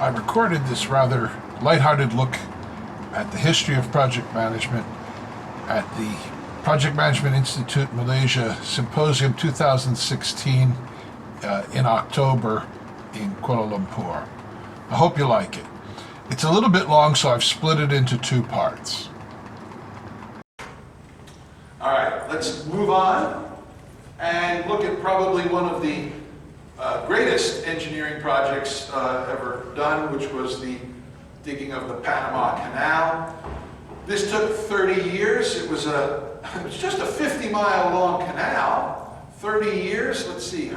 I recorded this rather lighthearted look at the history of project management at the Project Management Institute Malaysia Symposium 2016 in October in Kuala Lumpur. I hope you like it. It's a little bit long, so I've split it into two parts. All right, let's move on and look at probably one of the greatest engineering projects ever done, which was the digging of the Panama Canal. This took 30 years. It was just a 50-mile long canal. 30 years. Let's see,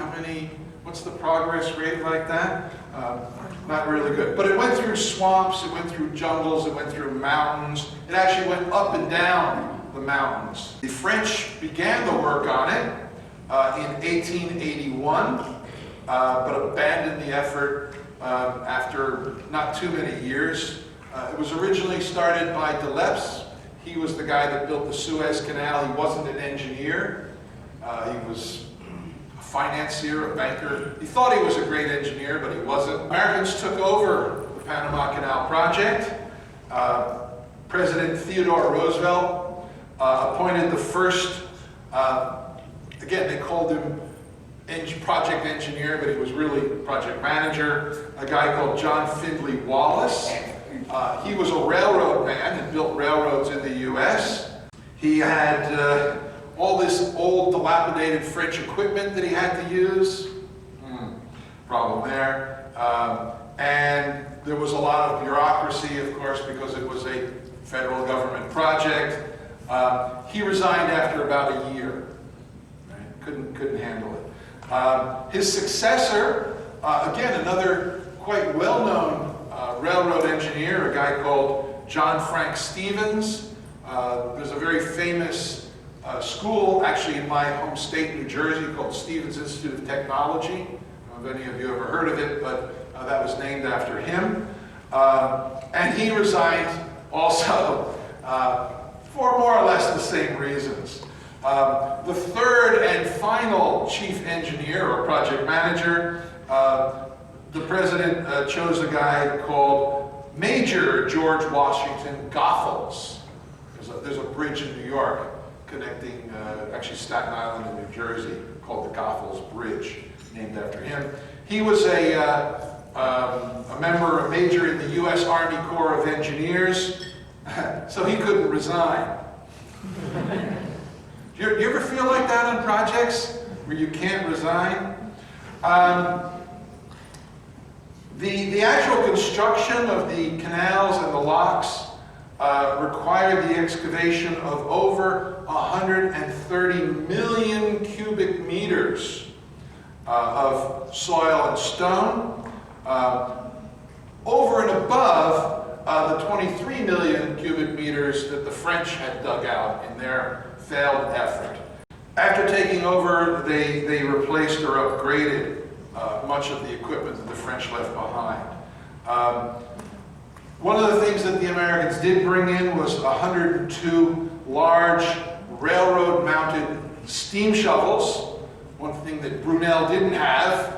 what's the progress rate like that? Not really good. But it went through swamps, it went through jungles, it went through mountains. It actually went up and down the mountains. The French began the work on it in 1881, but abandoned the effort after not too many years. It was originally started by de Lesseps. He was the guy that built the Suez Canal. He wasn't an engineer. He was a financier, a banker. He thought he was a great engineer, but he wasn't. Americans took over the Panama Canal project. President Theodore Roosevelt appointed the first, again, they called him project engineer, but he was really project manager, a guy called John Findlay Wallace. He was a railroad man and built railroads in the U.S. He had all this old dilapidated French equipment that he had to use. Problem there. And there was a lot of bureaucracy, of course, because it was a federal government project. He resigned after about a year. Right? Couldn't handle it. His successor, again, another quite well-known railroad engineer, a guy called John Frank Stevens. There's a very famous school, actually in my home state, New Jersey, called Stevens Institute of Technology. I don't know if any of you ever heard of it, but that was named after him. And he resigned also for more or less the same reasons. The third and final chief engineer or project manager, the president chose a guy called Major George Washington Goethals. There's a bridge in New York connecting actually Staten Island and New Jersey called the Goethals Bridge, named after him. He was a member, a major in the U.S. Army Corps of Engineers, so he couldn't resign. Do you ever feel like that on projects where you can't resign? The actual construction of the canals and the locks required the excavation of over 130 million cubic meters of soil and stone, over and above the 23 million cubic meters that the French had dug out in their failed effort. After taking over, they replaced or upgraded much of the equipment that the French left behind. One of the things that the Americans did bring in was 102 large railroad-mounted steam shovels, one thing that Brunel didn't have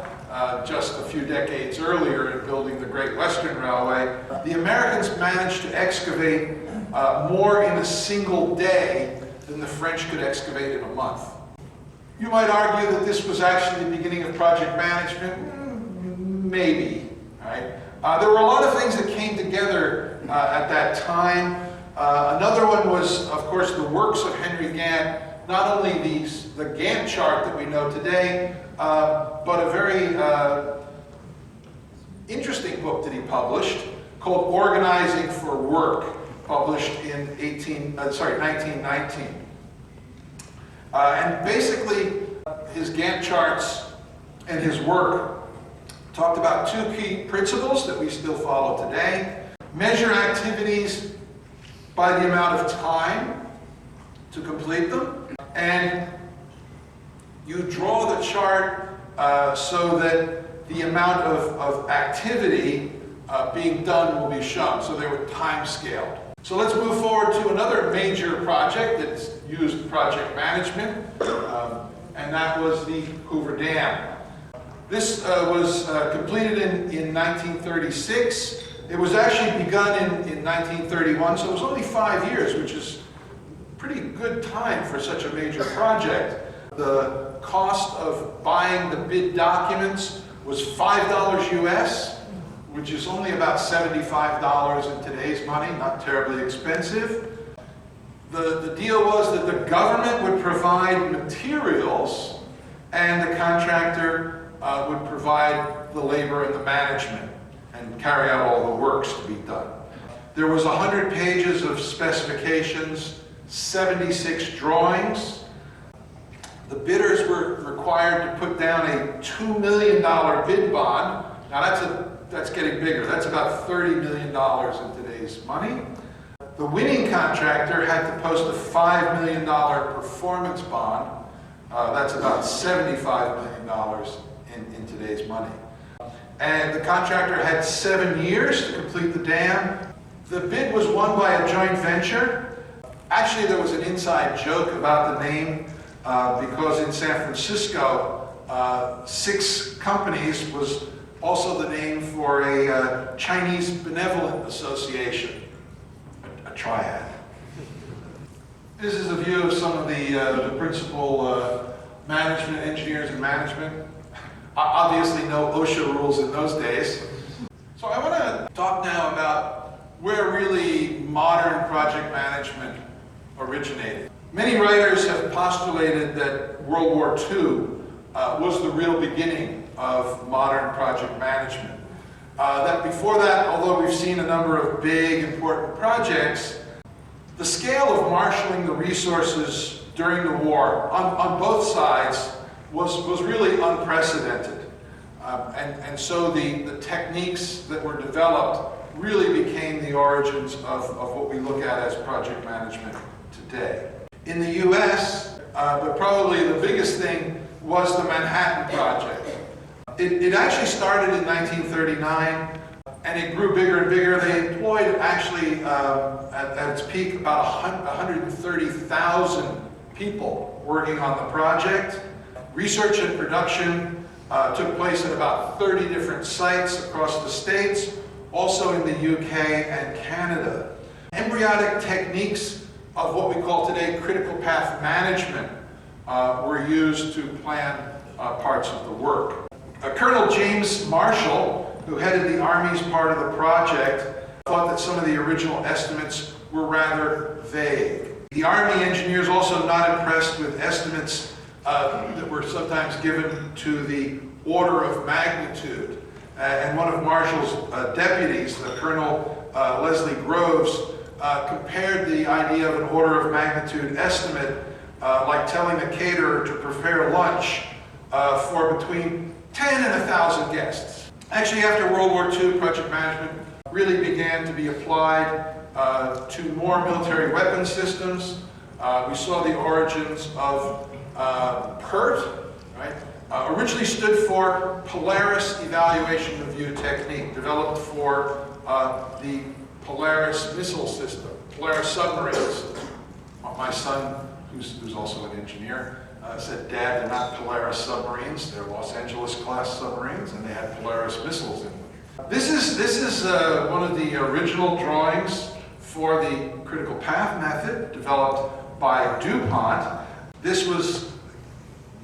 just a few decades earlier in building the Great Western Railway. The Americans managed to excavate more in a single day than the French could excavate in a month. You might argue that this was actually the beginning of project management. Maybe, right? There were a lot of things that came together at that time. Another one was, of course, the works of Henry Gantt. Not only the Gantt chart that we know today, but a very interesting book that he published called Organizing for Work, published in 1919. And basically, his Gantt charts and his work talked about two key principles that we still follow today. Measure activities by the amount of time to complete them, and you draw the chart so that the amount of activity being done will be shown. So they were time scaled. So let's move forward to another major project that's used project management, and that was the Hoover Dam. This was completed in 1936. It was actually begun in 1931, so it was only 5 years, which is pretty good time for such a major project. The cost of buying the bid documents was $5 US, which is only about $75 in today's money, not terribly expensive. The deal was that the government would provide materials and the contractor would provide the labor and the management and carry out all the works to be done. There was 100 pages of specifications, 76 drawings. The bidders were required to put down a $2 million bid bond. Now that's getting bigger. That's about $30 million in today's money. The winning contractor had to post a $5 million performance bond. That's about $75 million in today's money. And the contractor had 7 years to complete the dam. The bid was won by a joint venture. Actually, there was an inside joke about the name because in San Francisco, 6 companies was also the name for a Chinese benevolent association, a triad. This is a view of some of the principal management engineers and management. Obviously no OSHA rules in those days. So I want to talk now about where really modern project management originated. Many writers have postulated that World War II was the real beginning of modern project management. That before that, although we've seen a number of big, important projects, the scale of marshaling the resources during the war on both sides was really unprecedented. And so the techniques that were developed really became the origins of what we look at as project management today. In the US, but probably the biggest thing was the Manhattan Project. It actually started in 1939, and it grew bigger and bigger. They employed actually, at its peak, about 130,000 people working on the project. Research and production took place at about 30 different sites across the States, also in the UK and Canada. Embryonic techniques of what we call today critical path management were used to plan parts of the work. Colonel James Marshall, who headed the Army's part of the project, thought that some of the original estimates were rather vague. The Army engineers also not impressed with estimates that were sometimes given to the order of magnitude. And one of Marshall's deputies, Colonel Leslie Groves, compared the idea of an order of magnitude estimate like telling a caterer to prepare lunch for between 10 and 1,000 guests. Actually, after World War II, project management really began to be applied to more military weapon systems. We saw the origins of PERT, right? Originally stood for Polaris Evaluation Review Technique, developed for the Polaris missile system, Polaris submarine system. My son, who's also an engineer, said, "Dad, they're not Polaris submarines, they're Los Angeles class submarines, and they had Polaris missiles in them." This is one of the original drawings for the critical path method developed by DuPont. This was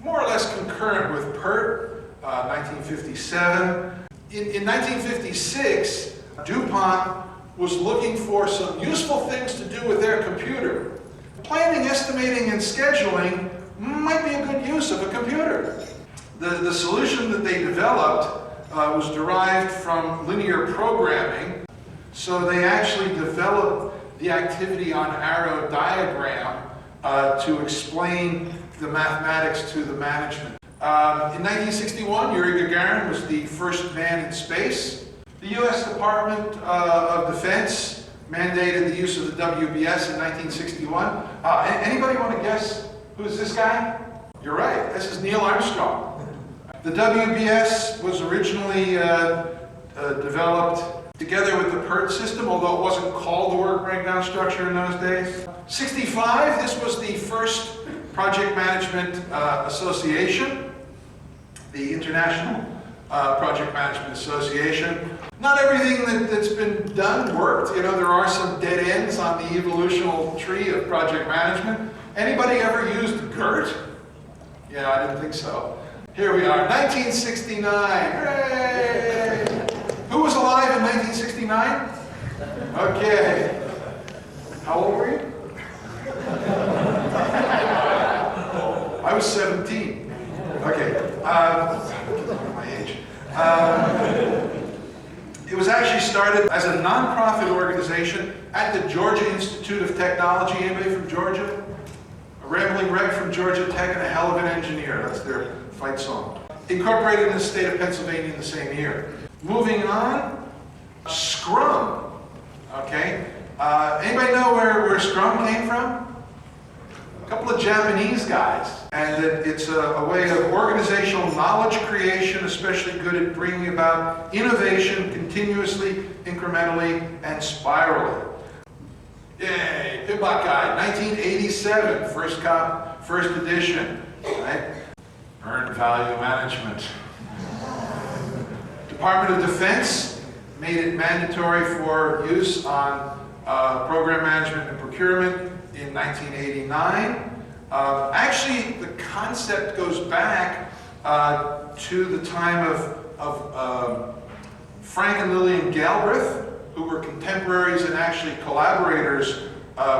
more or less concurrent with PERT, 1957. In 1956, DuPont was looking for some useful things to do with their computer. Planning, estimating, and scheduling might be a good use of a computer. The solution that they developed was derived from linear programming. So they actually developed the activity on arrow diagram to explain the mathematics to the management. In 1961, Yuri Gagarin was the first man in space. The U.S. Department of Defense mandated the use of the WBS in 1961. Anybody want to guess who's this guy? You're right, this is Neil Armstrong. The WBS was originally developed together with the PERT system, although it wasn't called the work breakdown structure in those days. 65, this was the first Project Management Association, the International Project Management Association. Not everything that's been done worked. You know, there are some dead ends on the evolutional tree of project management. Anybody ever used GERT? Yeah, I didn't think so. Here we are, 1969. Hooray! Who was alive in 1969? Okay. How old were you? I was 17. Okay. My age. It was actually started as a non-profit organization at the Georgia Institute of Technology. Anybody from Georgia? A rambling wreck from Georgia Tech and a hell of an engineer. That's their fight song. Incorporated in the state of Pennsylvania in the same year. Moving on, Scrum. Okay. Anybody know where Scrum came from? A couple of Japanese guys. And it's a way of organizational knowledge creation, especially good at bringing about innovation continuously, incrementally, and spirally. Yay, PMIMY Guide, 1987, first edition, right? Earned value management. Department of Defense made it mandatory for use on program management and procurement in 1989. Actually, the concept goes back to the time of Frank and Lillian Galbraith, who were contemporaries and actually collaborators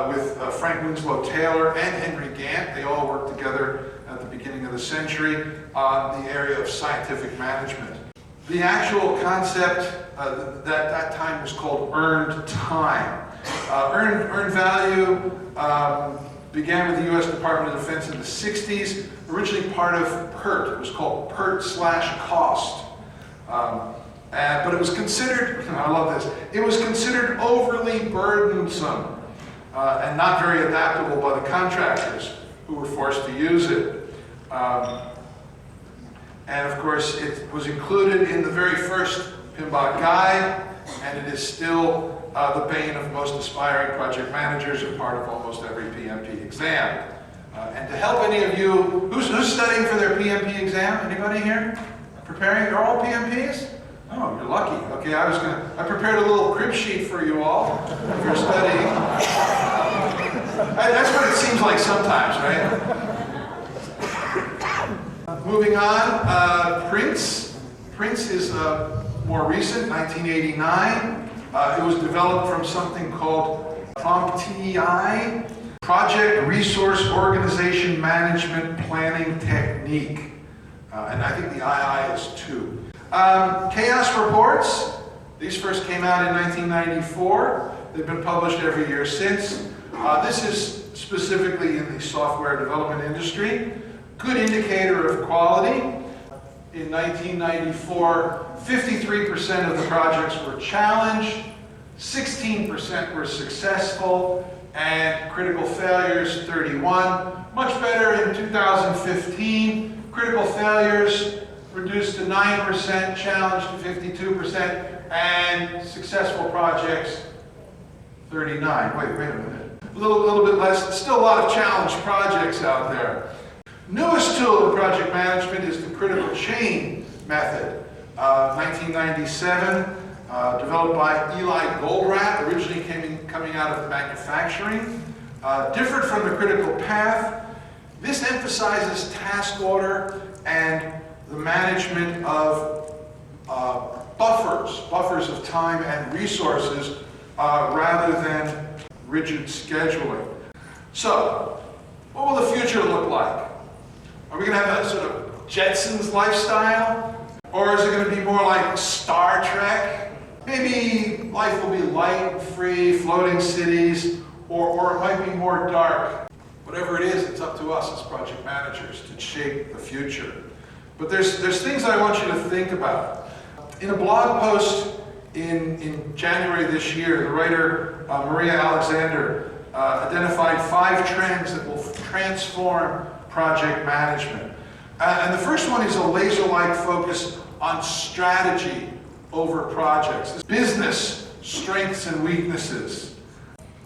with Frank Winslow Taylor and Henry Gantt. They all worked together at the beginning of the century on the area of scientific management. The actual concept that time was called earned time. Earned value began with the U.S. Department of Defense in the 60s, originally part of PERT. It was called PERT/cost. But it was considered, I love this, it was considered overly burdensome and not very adaptable by the contractors who were forced to use it. And of course, it was included in the very first PMIMY Guide, and it is still the bane of most aspiring project managers and part of almost every PMP exam. And to help any of you, who's studying for their PMP exam? Anybody here? Preparing? They're all PMPs? Oh, you're lucky. Okay, I prepared a little crib sheet for you all if you're studying. That's what it seems like sometimes, right? Moving on, Prince. Prince is more recent, 1989. It was developed from something called PMIMY, Project Resource Organization Management Planning Technique. And I think the II is 2. Chaos reports. These first came out in 1994. They've been published every year since. This is specifically in the software development industry. Good indicator of quality. In 1994, 53% of the projects were challenged, 16% were successful, and critical failures, 31. Much better in 2015. Critical failures reduced to 9%, challenged to 52%, and successful projects, 39. Wait a minute. A little bit less, still a lot of challenged projects out there. Newest tool in project management is the critical chain method. 1997, developed by Eli Goldratt, originally coming out of manufacturing. Different from the critical path. This emphasizes task order and the management of buffers of time and resources rather than rigid scheduling. So, what will the future look like? Are we going to have a sort of Jetsons lifestyle? Or is it going to be more like Star Trek? Maybe life will be light and free, floating cities, or it might be more dark. Whatever it is, it's up to us as project managers to shape the future. But there's things I want you to think about. In a blog post in January this year, the writer Maria Alexander identified 5 trends that will transform project management. And the first one is a laser-like focus on strategy over projects. Business strengths and weaknesses.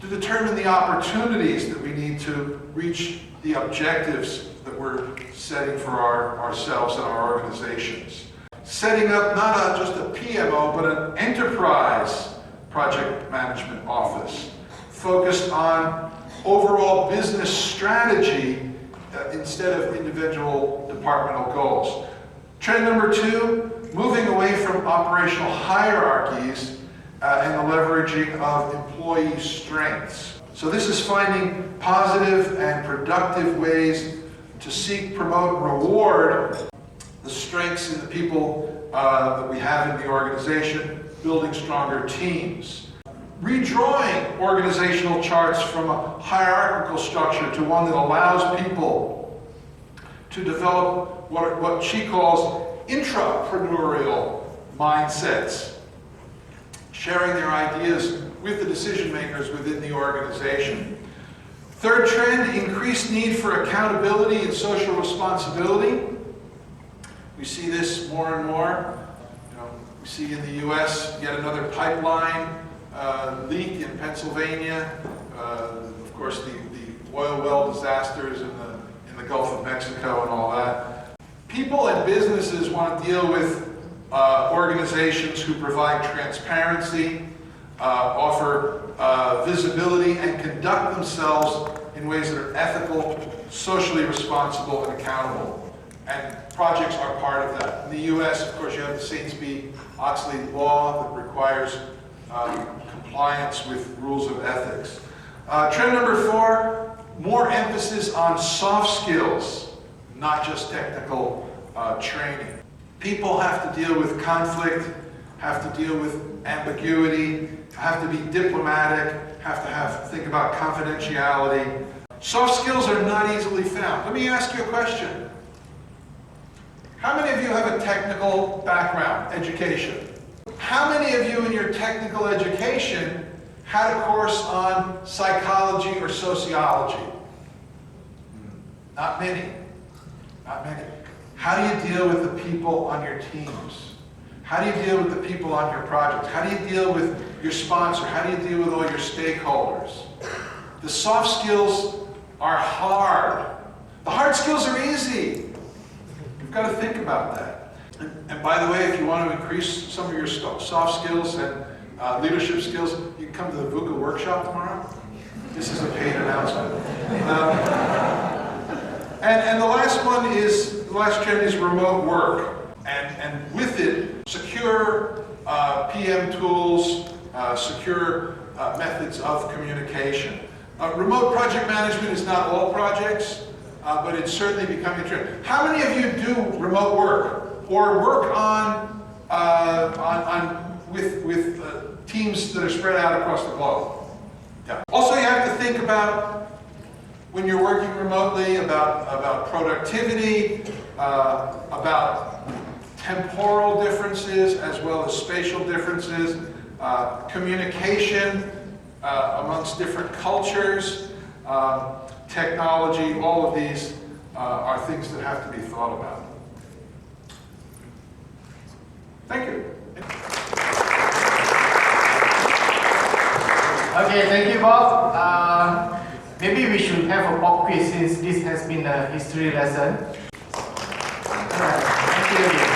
To determine the opportunities that we need to reach the objectives that we're setting for ourselves and our organizations. setting up not just a PMO, but an enterprise project management office focused on overall business strategy instead of individual departmental goals. Trend number 2, moving away from operational hierarchies and the leveraging of employee strengths. So this is finding positive and productive ways to seek, promote, and reward the strengths in the people that we have in the organization, building stronger teams. Redrawing organizational charts from a hierarchical structure to one that allows people to develop what she calls intrapreneurial mindsets, sharing their ideas with the decision makers within the organization. Third trend, increased need for accountability and social responsibility. We see this more and more. We see in the US yet another pipeline leak in Pennsylvania. Of course, the oil well disasters in the Gulf of Mexico and all that. People and businesses want to deal with organizations who provide transparency, offer visibility, and conduct themselves in ways that are ethical, socially responsible, and accountable. And projects are part of that. In the US, of course, you have the Saintsby-Oxley law that requires compliance with rules of ethics. Trend number 4, more emphasis on soft skills, not just technical training. People have to deal with conflict, have to deal with ambiguity, have to be diplomatic, have to think about confidentiality. Soft skills are not easily found. Let me ask you a question. How many of you have a technical background, education? How many of you in your technical education had a course on psychology or sociology? Not many. Not many. How do you deal with the people on your teams? How do you deal with the people on your projects? How do you deal with your sponsor? How do you deal with all your stakeholders? The soft skills are hard. The hard skills are easy. You've got to think about that. And by the way, if you want to increase some of your soft skills and leadership skills, you can come to the VUCA workshop tomorrow. This is a paid announcement. And the last trend is remote work. And with it, secure PM tools, secure methods of communication. Remote project management is not all projects, but it's certainly becoming a trend. How many of you do remote work or work with teams that are spread out across the globe? Yeah. Also, you have to think about when you're working remotely about productivity, about temporal differences as well as spatial differences, communication amongst different cultures, technology. All of these are things that have to be thought about. Thank you. Okay, thank you, Bob. Maybe we should have a pop quiz since this has been a history lesson. All right, thank you.